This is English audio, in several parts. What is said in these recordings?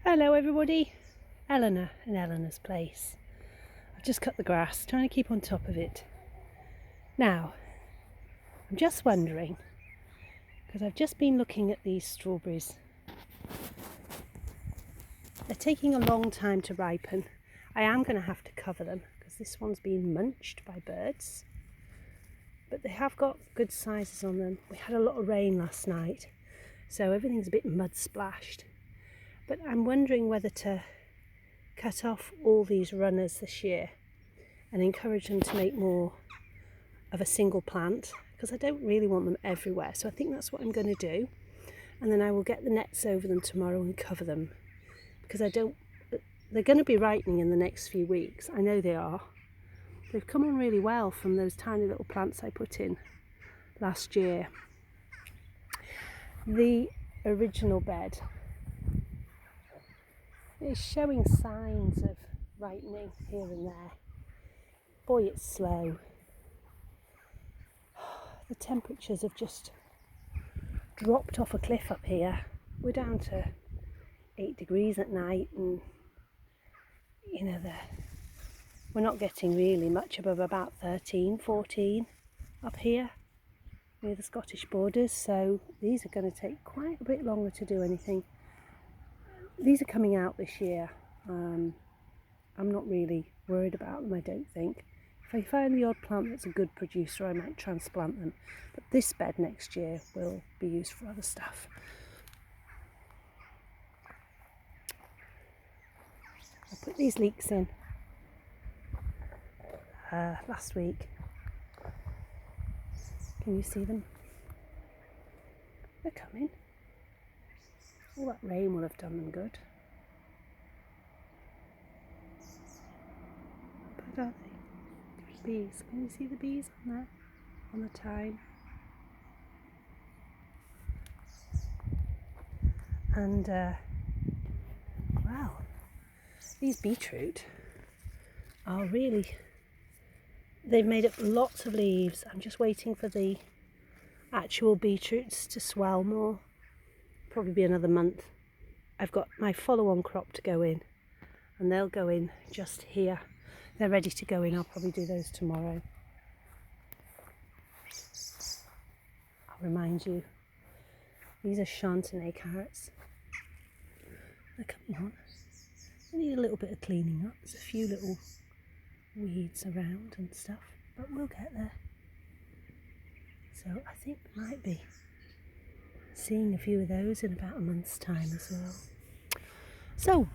Hello everybody, Eleanor and Eleanor's place. I've just cut the grass, trying to keep on top of it. Now, I'm just wondering, because I've just been looking at these strawberries. They're taking a long time to ripen. I am going to have to cover them because this one's been munched by birds. But they have got good sizes on them. We had a lot of rain last night, so everything's a bit mud splashed. But I'm wondering whether to cut off all these runners this year and encourage them to make more of a single plant, because I don't really want them everywhere. So I think that's what I'm going to do, and then I will get the nets over them tomorrow and cover them, because they're going to be ripening in the next few weeks. I know they are. They've come on really well from those tiny little plants I put in last year. The original bed is showing signs of ripening here and there. Boy, it's slow. The temperatures have just dropped off a cliff up here. We're down to 8 degrees at night, and we're not getting really much above about 13, 14 up here near the Scottish borders, so these are going to take quite a bit longer to do anything. These are coming out this year. I'm not really worried about them, I don't think. If I find the odd plant that's a good producer, I might transplant them. But this bed next year will be used for other stuff. I put these leeks in last week. Can you see them? They're coming. All that rain will have done them good. But are they? Bees. Can you see the bees on there? On the thyme. And, well, these beetroot are really... They've made up lots of leaves. I'm just waiting for the actual beetroots to swell more. Probably be another month. I've got my follow-on crop to go in, and they'll go in just here. They're ready to go in. I'll probably do those tomorrow. I'll remind you, these are Chantenay carrots. They're coming on. They need a little bit of cleaning up. There's a few little weeds around and stuff, but we'll get there. So I think we might be seeing a few of those in about a month's time as well. So,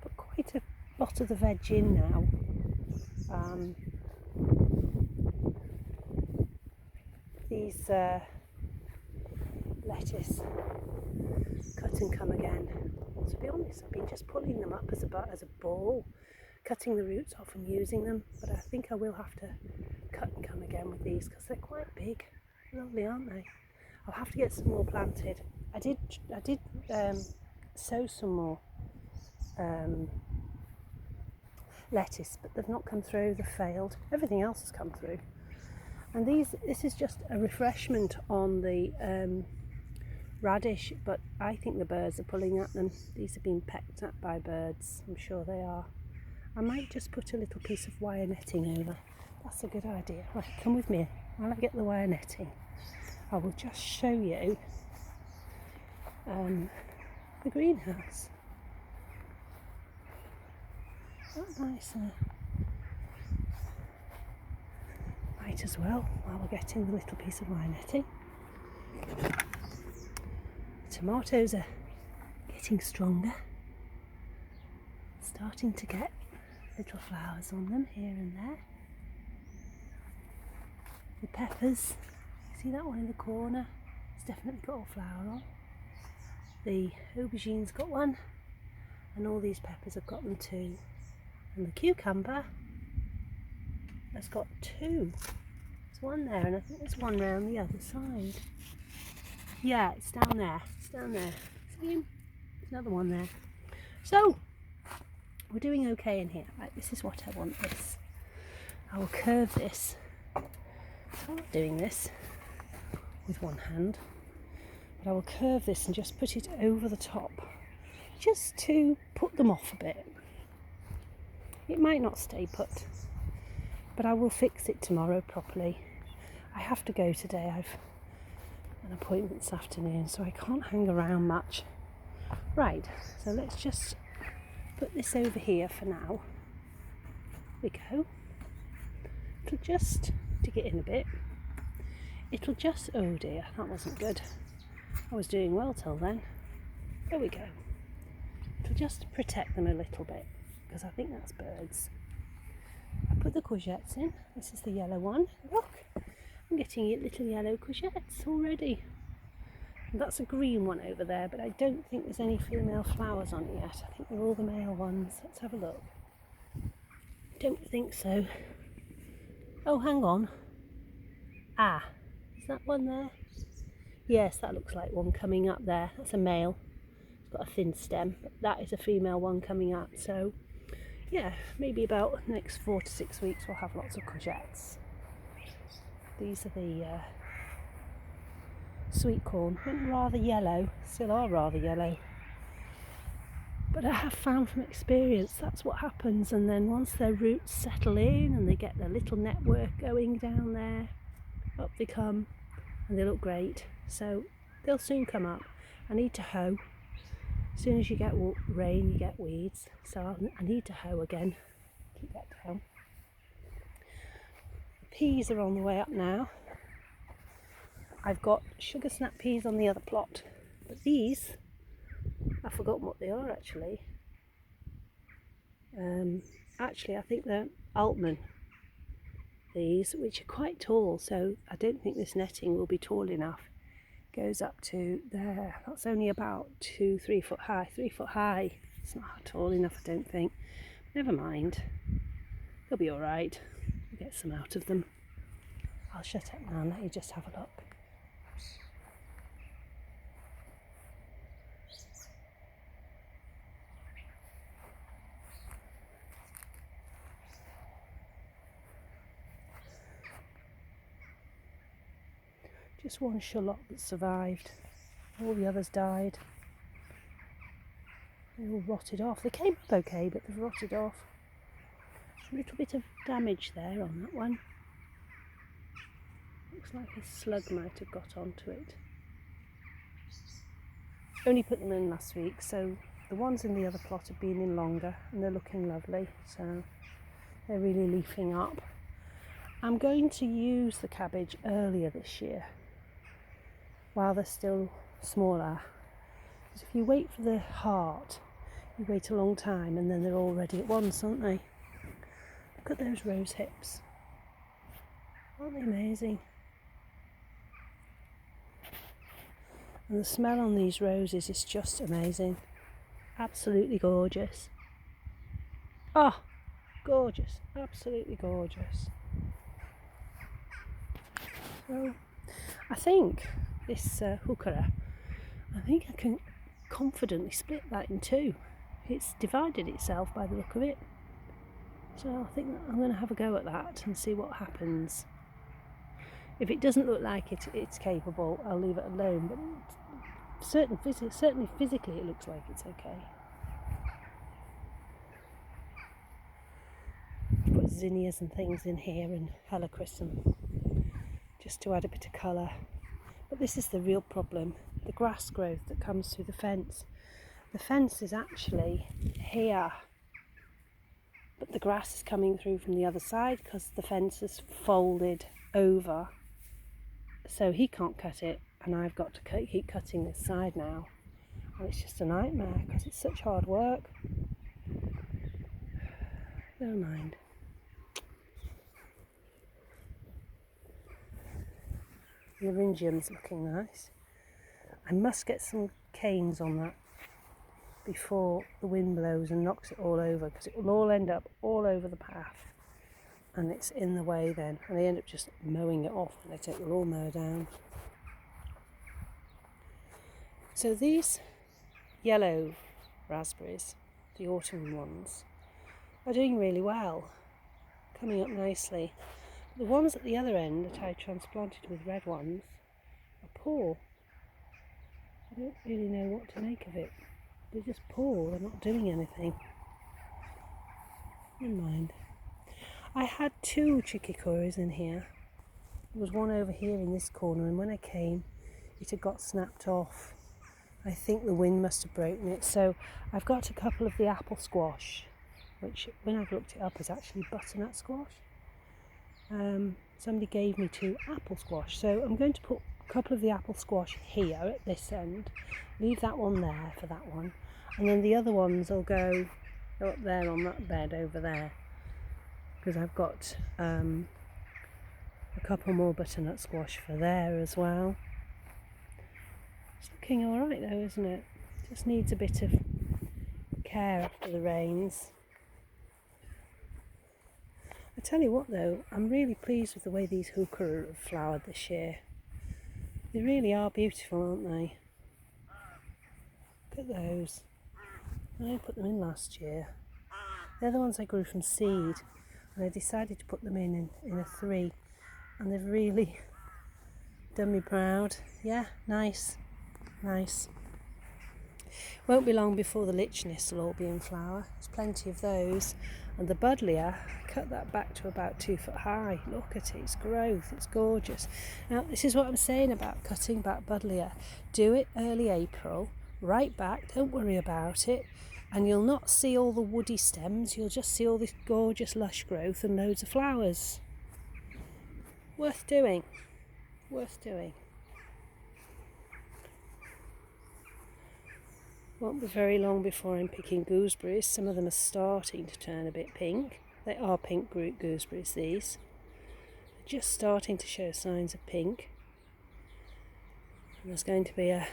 put quite a lot of the veg in now. These lettuce, cut and come again. To be honest, I've been just pulling them up as a ball, cutting the roots off and using them, but I think I will have to cut and come again with these because they're quite big. Lovely, aren't they? I'll have to get some more planted. I did sow some more lettuce, but they've not come through. They've failed. Everything else has come through. And this is just a refreshment on the radish, but I think the birds are pulling at them. These have been pecked at by birds. I'm sure they are. I might just put a little piece of wire netting over. That's a good idea. Right, come with me while I get the wire netting. I will just show you the greenhouse. That nice. Might as well while we're getting the little piece of wire netting. The tomatoes are getting stronger, starting to get little flowers on them here and there. The peppers, see that one in the corner? It's definitely got a flower on. The aubergine's got one, and all these peppers have got them too. And the cucumber has got two. There's one there, and I think there's one round the other side. Yeah, it's down there. It's down there. See him? There's another one there. So, we're doing okay in here. Right, this is what I want this. I will curve this. So I'm not doing this with one hand, but I will curve this and just put it over the top just to put them off a bit. It might not stay put, but I will fix it tomorrow properly. I have to go today. I've an appointment this afternoon, so I can't hang around much. Right, so let's just put this over here for now. There we go. It'll just dig it in a bit. It'll just, oh dear, that wasn't good. I was doing well till then. There we go. It'll just protect them a little bit, because I think that's birds. I put the courgettes in. This is the yellow one. Look, I'm getting little yellow courgettes already. And that's a green one over there, but I don't think there's any female flowers on it yet. I think they're all the male ones. Let's have a look. Don't think so. Oh, hang on. Ah, is that one there? Yes, that looks like one coming up there. That's a male. It's got a thin stem, but that is a female one coming up. So, yeah, maybe about the next 4 to 6 weeks we'll have lots of courgettes. These are the sweet corn. Went rather yellow, still are rather yellow. But I have found from experience that's what happens, and then once their roots settle in and they get their little network going down there, up they come and they look great. So they'll soon come up. I need to hoe. As soon as you get rain you get weeds, so I need to hoe again. Keep that down. The peas are on the way up now. I've got sugar snap peas on the other plot, but these, I've forgotten what they are actually. Actually I think they're Altman, these, which are quite tall, so I don't think this netting will be tall enough. Goes up to there. That's only about 2-3 foot high. 3 foot high. It's not tall enough, I don't think. Never mind. They'll be alright. We'll get some out of them. I'll shut up now and let you just have a look. Just one shallot that survived. All the others died. They all rotted off. They came up okay, but they've rotted off. A little bit of damage there on that one. Looks like a slug might have got onto it. Only put them in last week, so the ones in the other plot have been in longer and they're looking lovely, so they're really leafing up. I'm going to use the cabbage earlier this year while they're still smaller, because if you wait for the heart you wait a long time and then they're all ready at once, aren't they? Look at those rose hips, aren't they amazing? And the smell on these roses is just amazing, absolutely gorgeous. Oh, gorgeous, absolutely gorgeous. So I think this heuchera, I think I can confidently split that in two. It's divided itself by the look of it. So I think I'm going to have a go at that and see what happens. If it doesn't look like it's capable, I'll leave it alone. But certainly physically it looks like it's okay. I've put zinnias and things in here and helichrysum just to add a bit of colour. But this is the real problem, the grass growth that comes through the fence. The fence is actually here, but the grass is coming through from the other side because the fence is folded over. So he can't cut it, and I've got to keep cutting this side now. And it's just a nightmare because it's such hard work. Never mind. The Laryngium's looking nice. I must get some canes on that before the wind blows and knocks it all over, because it will all end up all over the path and it's in the way then, and they end up just mowing it off when they take the lawnmower down. So these yellow raspberries, the autumn ones, are doing really well, coming up nicely. The ones at the other end that I transplanted with red ones are poor. I don't really know what to make of it. They're just poor, they're not doing anything. Never mind. I had 2 chikikoris in here. There was one over here in this corner, and when I came, it had got snapped off. I think the wind must have broken it. So I've got a couple of the apple squash, which when I've looked it up is actually butternut squash. Somebody gave me 2 apple squash, so I'm going to put a couple of the apple squash here at this end, leave that one there for that one, and then the other ones will go up there on that bed over there, because I've got a couple more butternut squash for there as well. It's looking alright though, isn't it? Just needs a bit of care after the rains. I tell you what though, I'm really pleased with the way these heuchera have flowered this year. They really are beautiful, aren't they? Look at those. I put them in last year. They're the ones I grew from seed, and I decided to put them in a 3, and they've really done me proud. Yeah, nice. Won't be long before the lichness will all be in flower. There's plenty of those. And the buddleia, cut that back to about 2 foot high. Look at its growth, it's gorgeous. Now this is what I'm saying about cutting back buddleia. Do it early April, right back, don't worry about it, and you'll not see all the woody stems, you'll just see all this gorgeous lush growth and loads of flowers. Worth doing. Won't be very long before I'm picking gooseberries. Some of them are starting to turn a bit pink. They are pink gooseberries, these. They're just starting to show signs of pink. And there's going to be a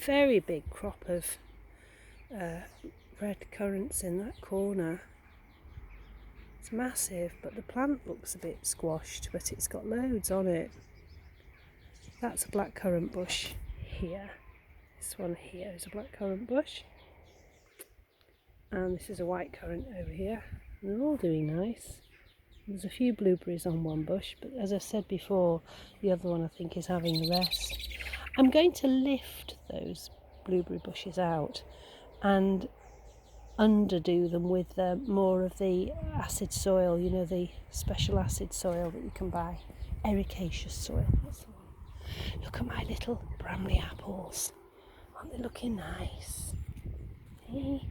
very big crop of red currants in that corner. It's massive, but the plant looks a bit squashed, but it's got loads on it. That's a blackcurrant bush here. This one here is a blackcurrant bush, and this is a white currant over here, and they're all doing nice. There's a few blueberries on one bush, but as I said before, the other one I think is having the rest. I'm going to lift those blueberry bushes out and underdo them with more of the acid soil, you know, the special acid soil that you can buy, ericaceous soil. That's the one. Look at my little Bramley apples. Aren't they looking nice? Hey,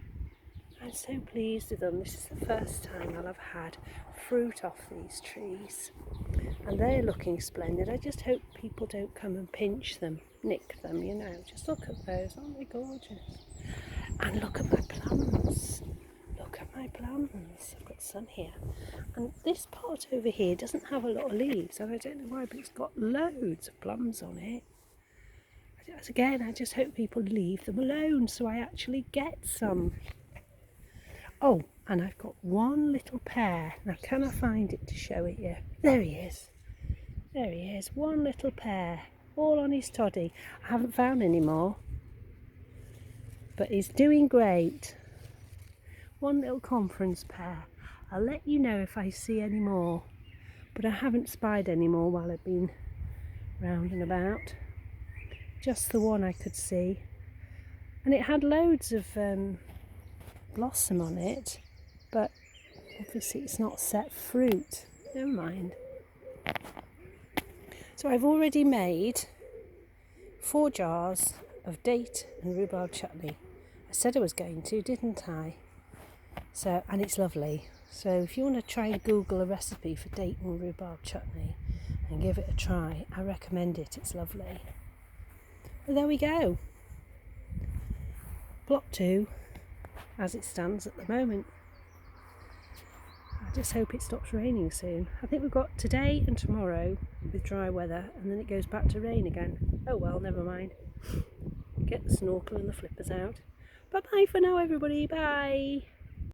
I'm so pleased with them. This is the first time I'll have had fruit off these trees, and they're looking splendid. I just hope people don't come and pinch them, nick them, you know. Just look at those, aren't they gorgeous? And look at my plums. I've got some here, and this part over here doesn't have a lot of leaves, and I don't know why, but it's got loads of plums on it. Again, I just hope people leave them alone so I actually get some. Oh, and I've got one little pear. Now, can I find it to show it you? There he is. One little pear, all on his toddy. I haven't found any more, but he's doing great. One little conference pear. I'll let you know if I see any more, but I haven't spied any more while I've been round and about. Just the one I could see, and it had loads of blossom on it, but obviously it's not set fruit. Never mind. So I've already made 4 jars of date and rhubarb chutney. I said I was going to, didn't I? So, and it's lovely. So if you want to try and Google a recipe for date and rhubarb chutney and give it a try, I recommend it. It's lovely. Well, there we go. Plot 2 as it stands at the moment. I just hope it stops raining soon. I think we've got today and tomorrow with dry weather, and then it goes back to rain again. Oh well, never mind. Get the snorkel and the flippers out. Bye bye for now, everybody. Bye.